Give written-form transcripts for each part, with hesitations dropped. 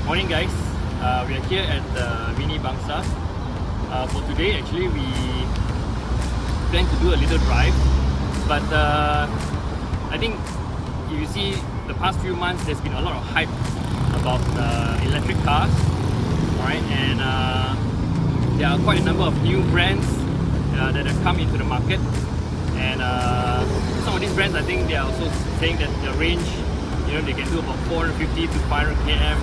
Morning guys, we are here at the mini Bangsar. For today actually we plan to do a little drive, but I think if you see the past few months there's been a lot of hype about electric cars, alright, and there are quite a number of new brands that have come into the market, and some of these brands I think they are also saying that the range, they can do about 450 to 500 km.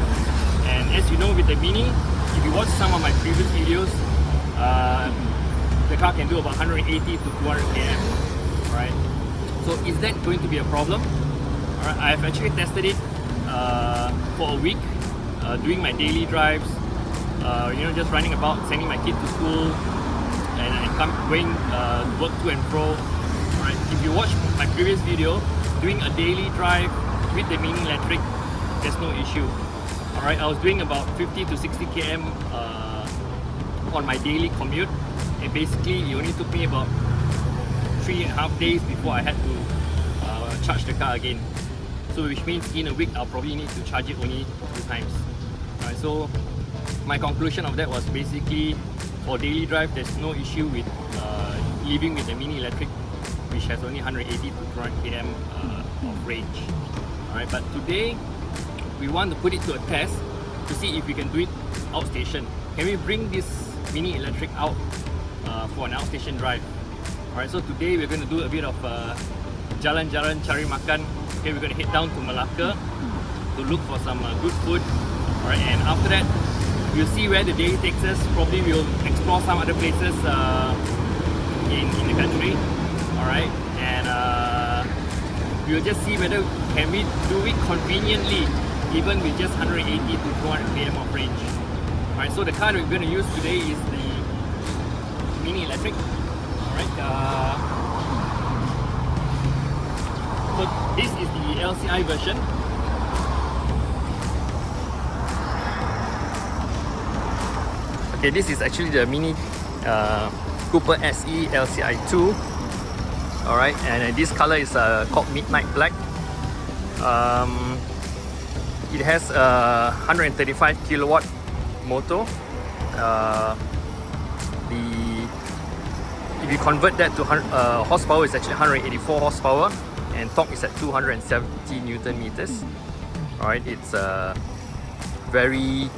And as you know, with the Mini, if you watch some of my previous videos, the car can do about 180 to 200 km, right? So is that going to be a problem? Alright, I've actually tested it for a week, doing my daily drives, just running about, sending my kid to school, and going to work to and fro. Alright, if you watch my previous video, doing a daily drive with the Mini Electric, there's no issue. Alright, I was doing about 50 to 60 km on my daily commute, and basically it only took me about 3.5 days before I had to charge the car again. So which means in a week I'll probably need to charge it only 2 times. Alright, so my conclusion of that was basically for daily drive there's no issue with living with the Mini Electric, which has only 180 to 200 km of range. Alright, but today we want to put it to a test to see if we can do it outstation. Can we bring this Mini Electric out for an outstation drive? Alright, so today we're going to do a bit of jalan-jalan cari makan. Okay, we're going to head down to Melaka to look for some good food. Alright, and after that we'll see where the day takes us. Probably we'll explore some other places in the country. Alright, and we'll just see whether can we do it conveniently even with just 180 to 200 km of range. Alright, so the car that we're going to use today is the Mini Electric. Alright, so this is the LCI version. Okay, this is actually the Mini Cooper SE LCI 2. Alright, and this color is called Midnight Black. It has a 135 kilowatt motor. If you convert that to horsepower, it's actually 184 horsepower, and torque is at 270 Newton meters. Alright, it's very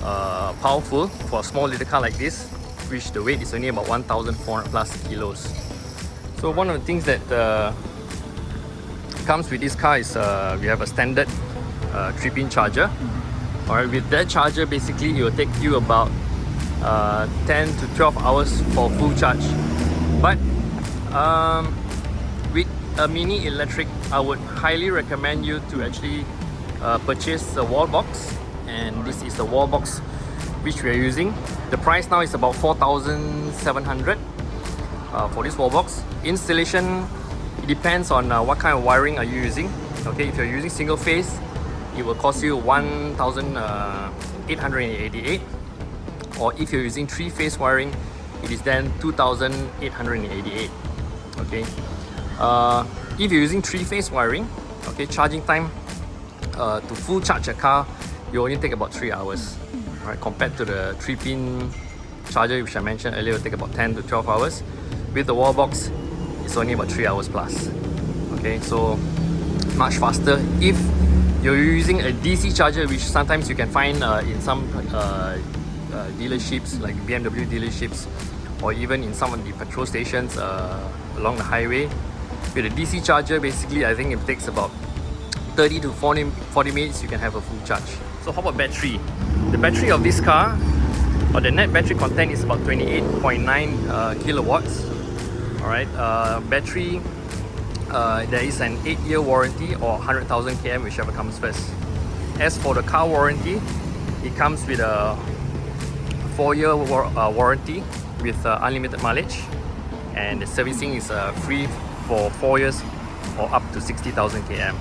powerful for a small little car like this, which the weight is only about 1,400 plus kilos. So one of the things that comes with this car is we have a standard 3-pin charger. Alright, with that charger basically it will take you about 10 to 12 hours for full charge. But with a Mini Electric, I would highly recommend you to actually purchase a wall box, and this is the wall box which we are using. The price now is about 4,700 for this wall box. Installation, it depends on what kind of wiring are you using. Okay, if you're using single phase, it will cost you 1,888, or if you're using 3-phase wiring, it is then 2,888. Okay, if you're using 3-phase wiring, okay, charging time to full charge a car, you only take about 3 hours. Right, compared to the 3-pin charger which I mentioned earlier, will take about 10 to 12 hours. With the wall box, it's only about 3 hours plus. Okay, so much faster. If you're using a DC charger, which sometimes you can find in some dealerships like BMW dealerships, or even in some of the petrol stations along the highway, with a DC charger basically I think it takes about 30 to 40 minutes you can have a full charge. So how about battery? The battery of this car, or the net battery content, is about 28.9 kilowatts. Alright, battery, there is an 8-year warranty or 100,000 km, whichever comes first. As for the car warranty, it comes with a 4-year warranty with unlimited mileage, and the servicing is free for 4 years or up to 60,000 km.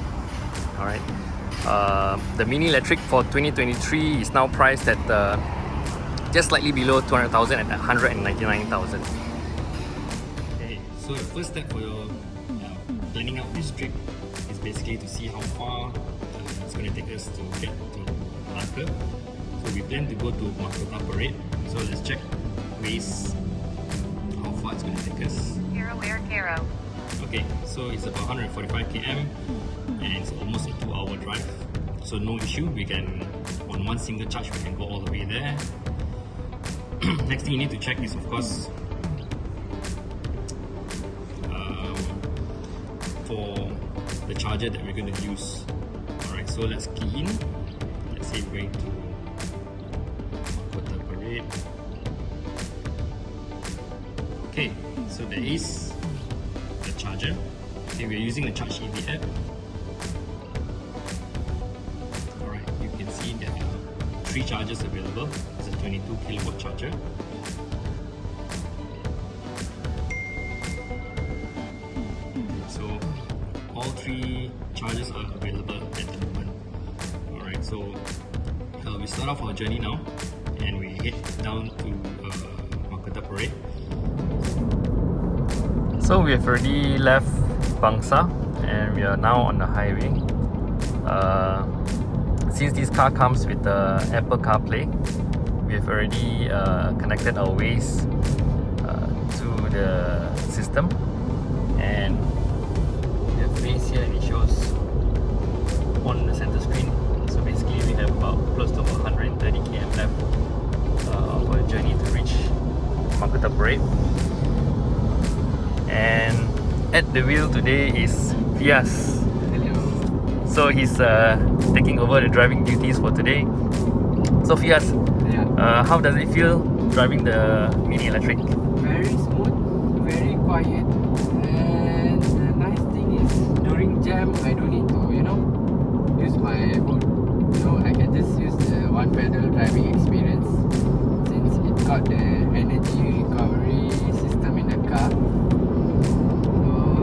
Alright, the Mini Electric for 2023 is now priced at just slightly below 200,000 at 199,000. Okay, so the first step for your planning out this trip is basically to see how far it's going to take us to get to Melaka. So we plan to go to Melaka Parade. So let's check Waze how far it's going to take us. Caro. Okay, so it's about 145 km and it's almost a 2-hour drive. So no issue, we can, on one single charge, we can go all the way there. Next thing you need to check is, of course, for the charger that we're going to use. Alright, so let's key in. Let's say we're going to Melaka Parade. Okay, so there is the charger. Okay, we're using the Charge EV app. Alright, you can see there are 3 chargers available. It's a 22 kilowatt charger. So all 3 chargers are available at the moment. Alright, so we start off our journey now and we head down to Melaka Parade. So we have already left Bangsar and we are now on the highway. Since this car comes with the Apple CarPlay, we have already connected our Waze to the system, and we have Waze here and it shows on the center screen. So basically we have about close to 130 km left of our journey to reach Melaka Parade. And at the wheel today is Fias. Hello. So he's taking over the driving duties for today. So Fias, how does it feel driving the Mini Electric? Very smooth, very quiet, and the nice thing is during jam I don't need to, use my phone. I can just use the one pedal driving experience since it got the energy recovery system in the car.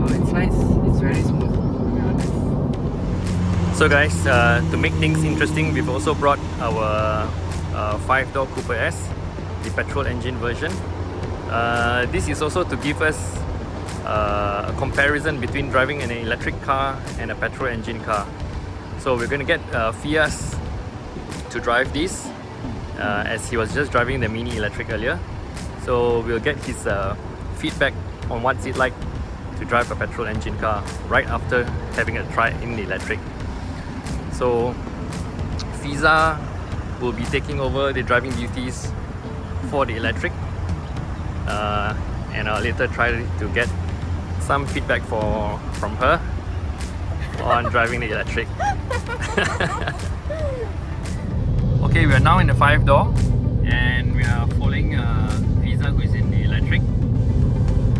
So it's nice, it's very smooth, to be honest. So guys, to make things interesting, we've also brought our 5-door Cooper S, the petrol engine version. This is also to give us a comparison between driving an electric car and a petrol engine car. So we're going to get Fias to drive this, as he was just driving the Mini Electric earlier. So we'll get his feedback on what's it like to drive a petrol engine car right after having a try in the electric. So Fiza will be taking over the driving duties for the electric, and I'll later try to get some feedback from her on driving the electric. Okay, we are now in the 5-door and we are following Fiza, who is in the electric.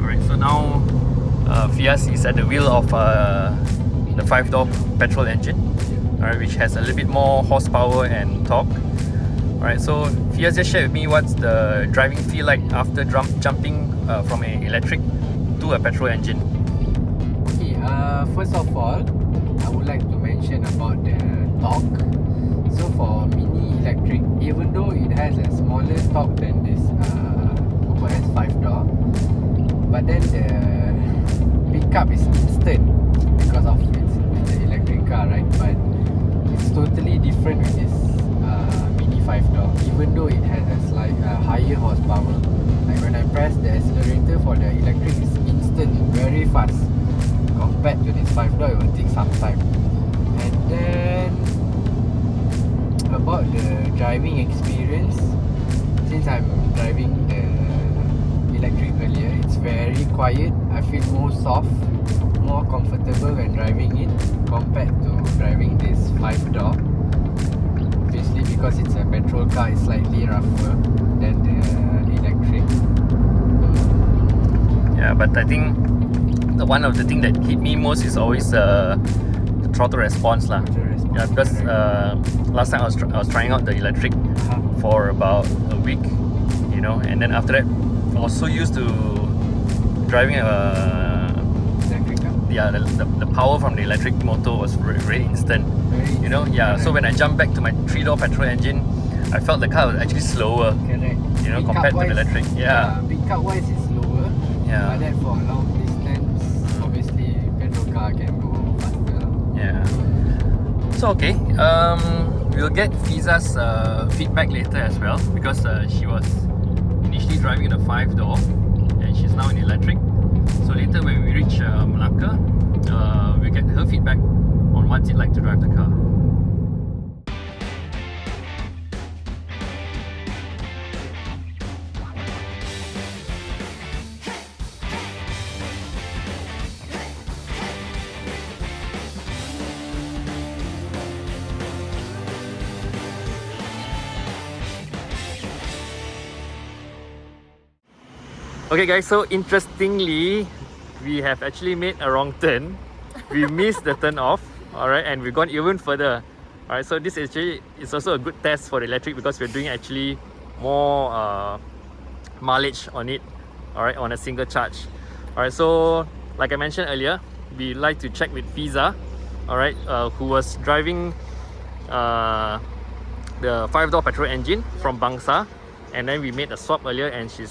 Alright, so now Fias is at the wheel of the 5-door petrol engine, alright, which has a little bit more horsepower and torque. Alright, so Fias, just share with me what's the driving feel like after jumping from an electric to a petrol engine. Okay, first of all, I would like to mention about the torque. So for Mini Electric, even though it has a smaller torque than this Cooper S 5-door, but then the pickup is instant because of it's an electric car, right? But it's totally different with this Mini 5-door, even though it has a slight higher horsepower. Like when I press the accelerator for the electric, it's instant, very fast. Compared to this 5-door, it will take some time. And then about the driving experience, since I'm driving the electric earlier, it's very quiet. I feel more soft, more comfortable when driving it compared to driving this 5-door. Obviously because it's a petrol car, it's slightly rougher than the electric. Yeah, but I think one of the things that hit me most is always the throttle response lah. Yeah, because last time I was trying out the electric for about a week, and then after that I was so used to driving Electric car? yeah, the power from the electric motor was really instant. Yeah. So when I jumped back to my 3-door petrol engine, I felt the car was actually slower. Correct. Compared to the electric. Yeah. Pickup wise it's slower. Yeah. But then for a long distance, obviously petrol car can go faster. Yeah. So okay, we'll get Fiza's feedback later as well, because she was initially driving the 5-door and she's now in electric. So later when we reach Melaka, we'll get her feedback on what's it like to drive the car. Okay guys, so interestingly, we have actually made a wrong turn. We missed the turn off, alright, and we've gone even further. Alright, so this actually is also a good test for the electric because we're doing actually more mileage on it, alright, on a single charge. Alright, so like I mentioned earlier, we like to check with Fiza, alright, who was driving the 5-door petrol engine from Bangsar, and then we made a swap earlier and she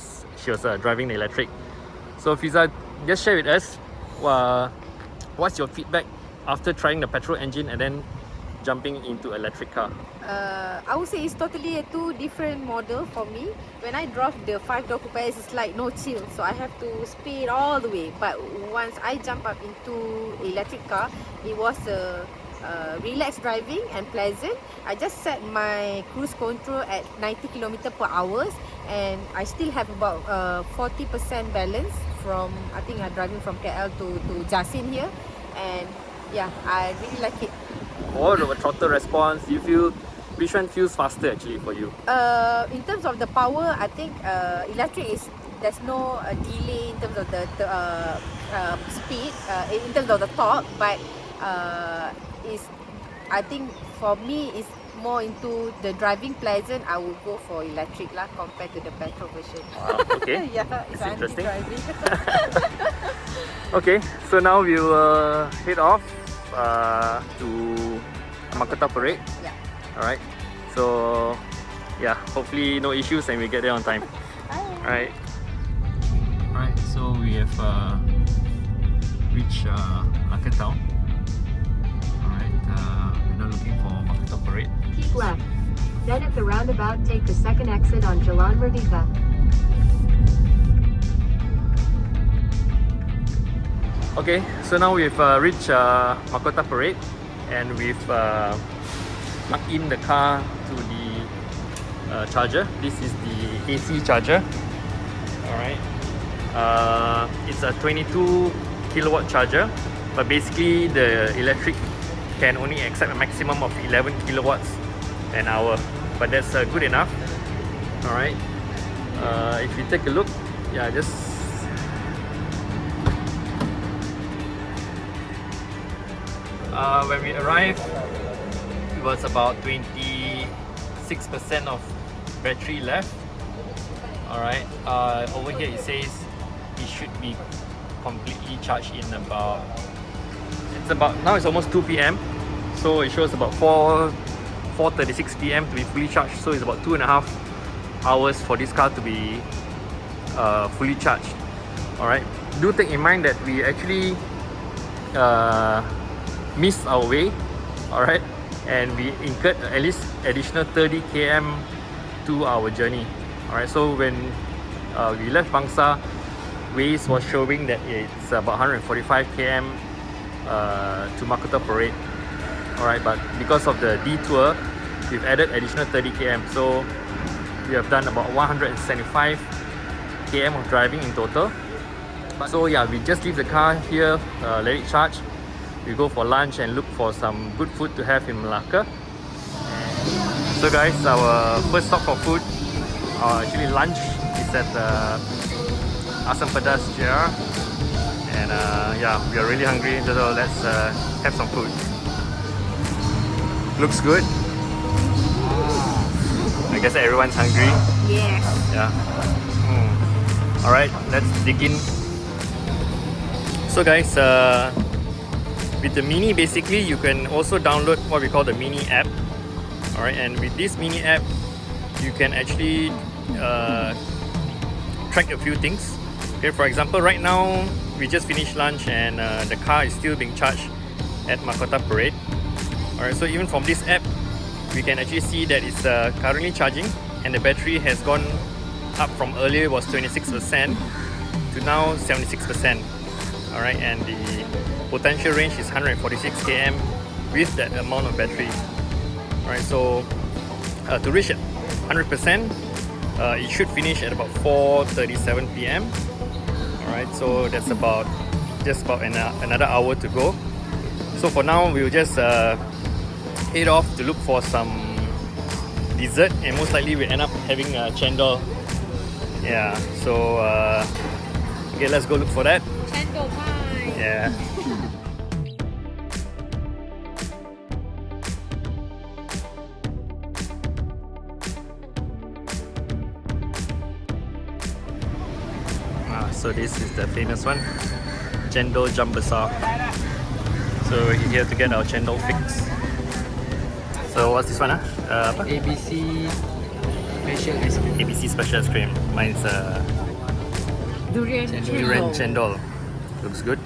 was driving the electric. So Fiza, just share with us what's your feedback after trying the petrol engine and then jumping into electric car? I would say it's totally two different model for me. When I drove the 5-door coupe, it's like no chill, so I have to speed all the way. But once I jump up into electric car, it was relaxed driving and pleasant. I just set my cruise control at 90 km per hour, and I still have about 40% balance from, I think I'm driving from KL to Jasin here, and yeah, I really like it. Or the throttle response, you feel, which one feels faster actually for you? In terms of the power, I think electric is, there's no delay in terms of the speed, in terms of the torque, but is, I think for me is more into the driving pleasant. I would go for electric lah compared to the petrol version. Wow, okay. Yeah, it's it's interesting. driving. Okay, so now we will head off to Makata Parade. Yeah. Alright, so yeah, hopefully no issues and we get there on time. Alright. Alright, so we have reached Melaka town. Alright, we're now looking for Makata Parade. Keep left. Then at the roundabout, take the second exit on Jalan Merdeka. Okay, so now we've reached Makota Parade and we've plugged in the car to the charger. This is the AC charger. Alright, it's a 22 kilowatt charger, but basically the electric can only accept a maximum of 11 kilowatts an hour, but that's good enough. Alright, if you take a look, yeah, just when we arrived, it was about 26% of battery left. Alright, over here it says it should be completely charged in about, now it's almost 2 p.m. so it shows about 4:36 p.m. to be fully charged, so it's about 2.5 hours for this car to be fully charged. Alright, do take in mind that we actually missed our way, alright, and we incurred at least additional 30 km to our journey. Alright, so when we left Bangsar, Waze was showing that it's about 145 km to Makota Parade. Alright, but because of the detour, we've added additional 30 km, so we have done about 175 km of driving in total. So yeah, we just leave the car here, let it charge. We go for lunch and look for some good food to have in Melaka. So guys, our first stop for food, actually lunch, is at Asam Pedas JR. And yeah, we are really hungry, so let's have some food. Looks good. I guess everyone's hungry. Yes. Yeah. Alright, let's dig in. So guys, with the Mini, basically you can also download what we call the Mini app. Alright, and with this Mini app, you can actually track a few things. Okay, for example, right now we just finished lunch and the car is still being charged at Makota Parade. Alright, so even from this app, we can actually see that it's currently charging, and the battery has gone up from earlier was 26% to now 76%. Alright, and the potential range is 146 km with that amount of battery. Alright, so to reach it 100%, it should finish at about 4:37 p.m. Alright, so that's about just about another hour to go. So for now, we'll just head off to look for some dessert, and most likely we end up having chendol. Yeah, so okay, let's go look for that. Chendol time. Yeah. So this is the famous one, Jendo Jam Besar. So we're here to get our chendol fix. So what's this one? ABC Special Ice Cream. ABC Special Ice Cream. Mine's Durian durian chendol. Looks good.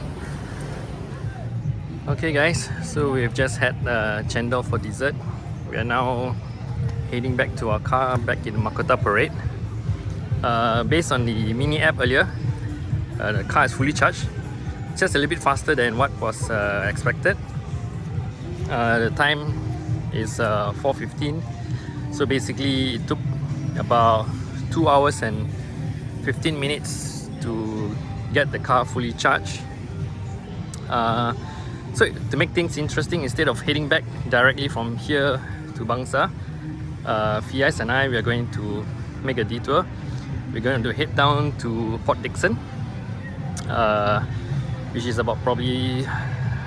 Okay guys, so we've just had chendol for dessert. We are now heading back to our car back in Makota Parade. Based on the mini app earlier, the car is fully charged. Just a little bit faster than what was expected. The time is 4:15, so basically it took about 2 hours and 15 minutes to get the car fully charged. So to make things interesting, instead of heading back directly from here to Bangsar, Fias and I, we are going to make a detour. We're going to head down to Port Dickson, which is about probably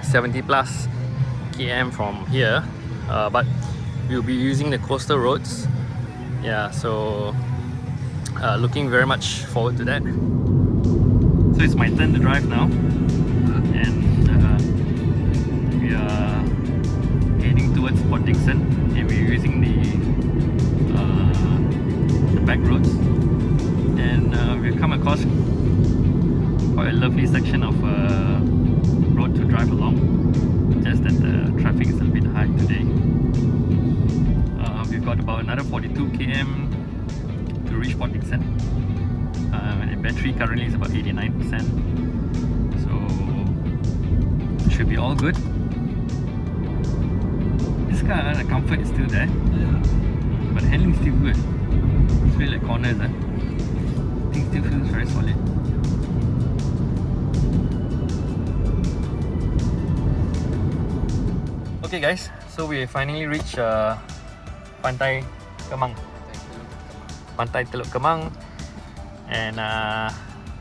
70 plus km from here, but we'll be using the coastal roads. Yeah, so looking very much forward to that. So it's my turn to drive now, and we are heading towards Port Dickson, and we're using the back roads, and we've come across quite a lovely section of road to drive along, just that the traffic is a bit high today. We've got about another 42 km to reach Port Dickson. The battery currently is about 89%, so it should be all good. This car, the comfort is still there, but the handling is still good. It's really like corners, things still feels very solid. Okay guys, so we finally reached Pantai Kemang. Pantai Teluk Kemang, and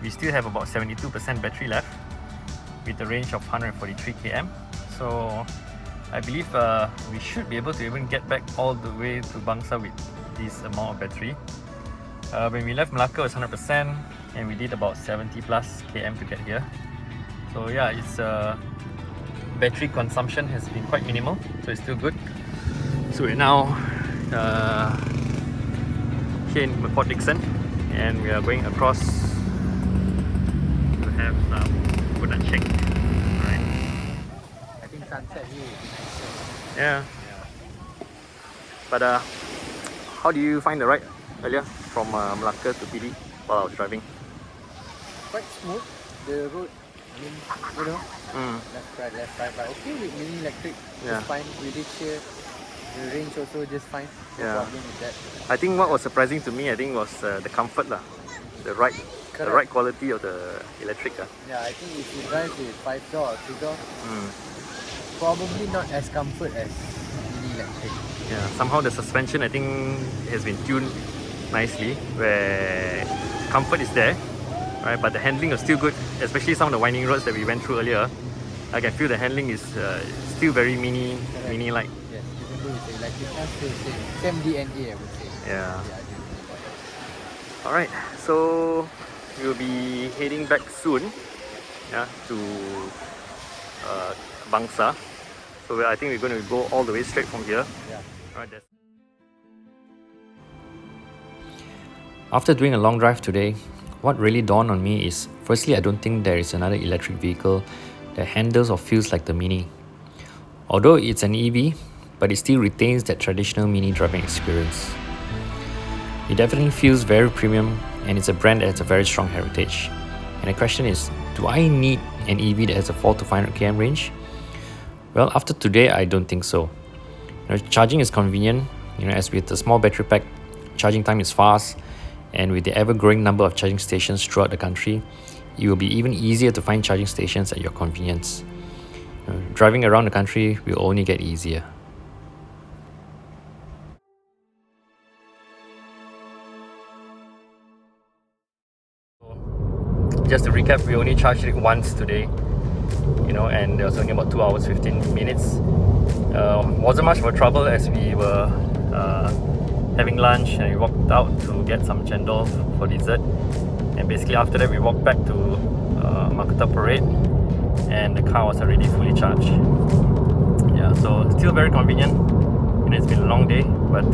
we still have about 72% battery left with a range of 143 km. So I believe we should be able to even get back all the way to Bangsar with this amount of battery. When we left Melaka, it was 100%, and we did about 70 plus km to get here. So yeah, it's battery consumption has been quite minimal, so it's still good. So we're now here in Port Dickson, and we are going across to have some food and shake. Right. I think sunset view is nicer. Yeah. But how do you find the ride earlier from Melaka to PD while I was driving? Quite smooth. The road, I mean, you know, left, right, but okay with mini electric. Yeah. Just fine. We reach here. The range also just fine. No Yeah. problem with that. I think what was surprising to me, I think, was the comfort lah, the ride quality of the electric. Yeah, I think if you drive with 5-door or 3-door, probably not as comfort as mini electric. Yeah, somehow the suspension, I think, has been tuned nicely, where comfort is there, right? But the handling is still good, especially some of the winding roads that we went through earlier. I can feel the handling is still very mini-like. Yes, even though it's electric, still same DNA, I would say. Yeah. Alright, so we'll be heading back soon, yeah, to Bangsar. So I think we're going to go all the way straight from here. Yeah. Alright, that's... After doing a long drive today, what really dawned on me is, firstly, I don't think there is another electric vehicle that handles or feels like the Mini. Although it's an EV, but it still retains that traditional Mini driving experience. It definitely feels very premium, and it's a brand that has a very strong heritage. And the question is, do I need an EV that has a 4 to 500 km range? Well, after today, I don't think so. Charging is convenient, as with the small battery pack, charging time is fast, and with the ever-growing number of charging stations throughout the country, it will be even easier to find charging stations at your convenience. Driving around the country will only get easier. Just to recap, we only charged it once today, and it was only about 2 hours 15 minutes. Wasn't much of a trouble as we were having lunch and we walked out to get some Jendo for dessert, and basically after that we walked back to Makata Parade and the car was already fully charged. Yeah, so still very convenient. It's been a long day, but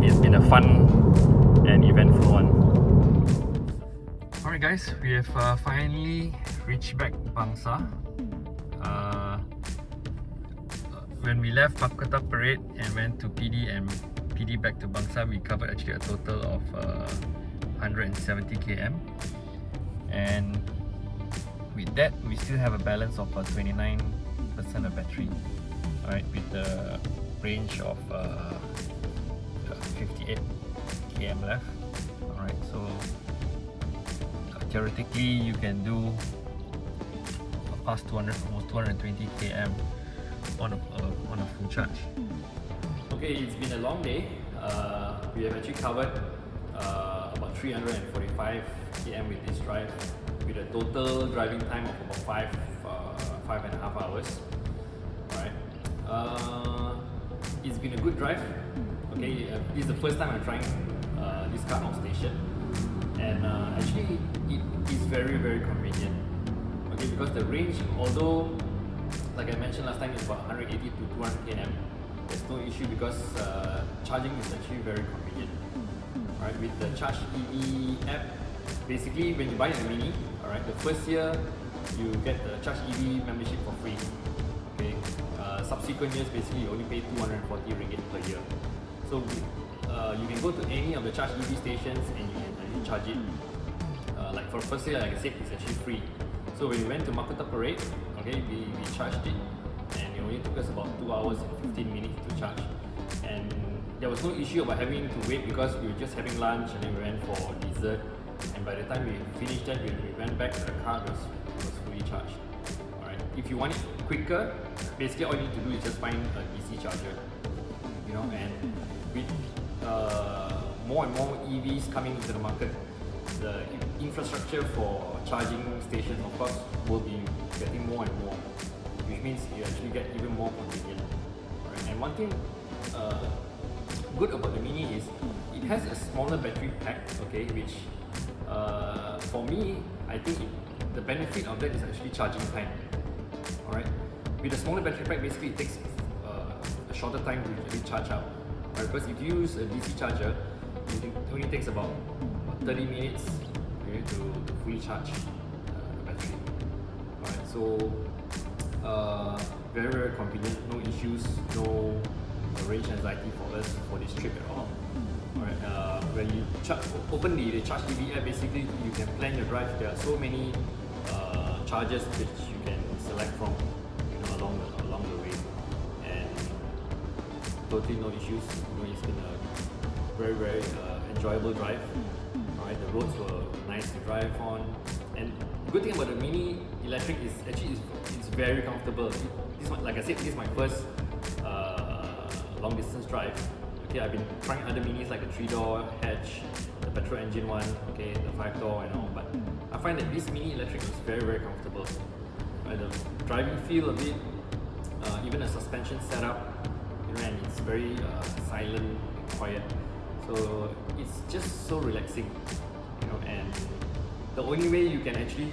it's been a fun and eventful one. Alright guys, we have finally reached back Bangsar. When we left Makata Parade and went to PD and PD back to Bangsar, we covered actually a total of 170 km, and with that we still have a balance of 29% of battery, alright, with the range of 58 km left. Alright, so theoretically you can do past 200, almost 220 km on a full charge. Okay, it's been a long day. We have actually covered about 345 km with this drive, with a total driving time of about 5.5 hours. Alright, it's been a good drive. Okay, this is the first time I'm trying this car Outstation, and actually it is very, very convenient. Okay, because the range, although like I mentioned last time, it's about 180 to 200 km, there's no issue because charging is actually very convenient. Alright, with the Charge EV app, basically when you buy a Mini, alright, the first year you get the Charge EV membership for free. Okay, subsequent years basically you only pay 240 ringgit per year. So you can go to any of the Charge EV stations and you can actually charge it. Like for first year, like I said, it's actually free. So when we went to Makata Parade, okay, we charged it, and it only took us about 2 hours and 15 minutes to charge. And there was no issue about having to wait because we were just having lunch and then we went for dessert. And by the time we finished that, we went back to the car, it was fully charged. Alright, if you want it quicker, basically all you need to do is just find a DC charger. And with more and more EVs coming into the market, the infrastructure for charging stations, of course, will be getting more and more, which means you actually get even more convenient. Right? And one thing good about the Mini is it has a smaller battery pack, okay, which for me, I think the benefit of that is actually charging time. Alright, with a smaller battery pack, basically it takes a shorter time to actually charge up. Right? Because if you use a DC charger, it only takes about 30 minutes, okay, to fully charge the battery. Alright, so very, very convenient, no issues, no range anxiety for us for this trip at all. Alright, when you open the Charge EV app, basically you can plan your drive. There are so many chargers which you can select from, along the way, and totally no issues. It's been a very, very enjoyable drive. Alright, the roads were nice to drive on, and the good thing about the Mini Electric is actually it's very comfortable. Like I said, this is my first long distance drive. Okay, I've been trying other Minis like the 3-door hatch, the petrol engine one, okay, the 5-door and all, but I find that this Mini Electric is very, very comfortable. Right, the driving feel of it, even the suspension setup, and it's very silent and quiet. So it's just so relaxing, and the only way you can actually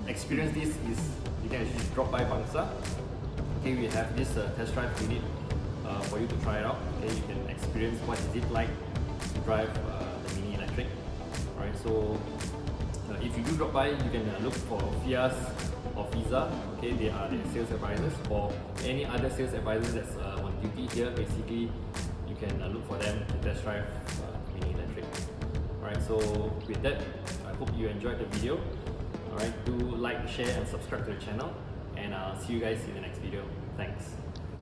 experience this is you can actually drop by Bangsar. Okay, we have this test drive unit for you to try it out. Okay, you can experience what is it like to drive the Mini Electric. Alright, so if you do drop by, you can look for Fias or Fiza. Okay, they are the sales advisors, or any other sales advisors that's on duty here. Basically, you can look for them to test drive mini electric. Alright, so with that, I hope you enjoyed the video. Alright, do like, share and subscribe to the channel, and I'll see you guys in the next video. Thanks.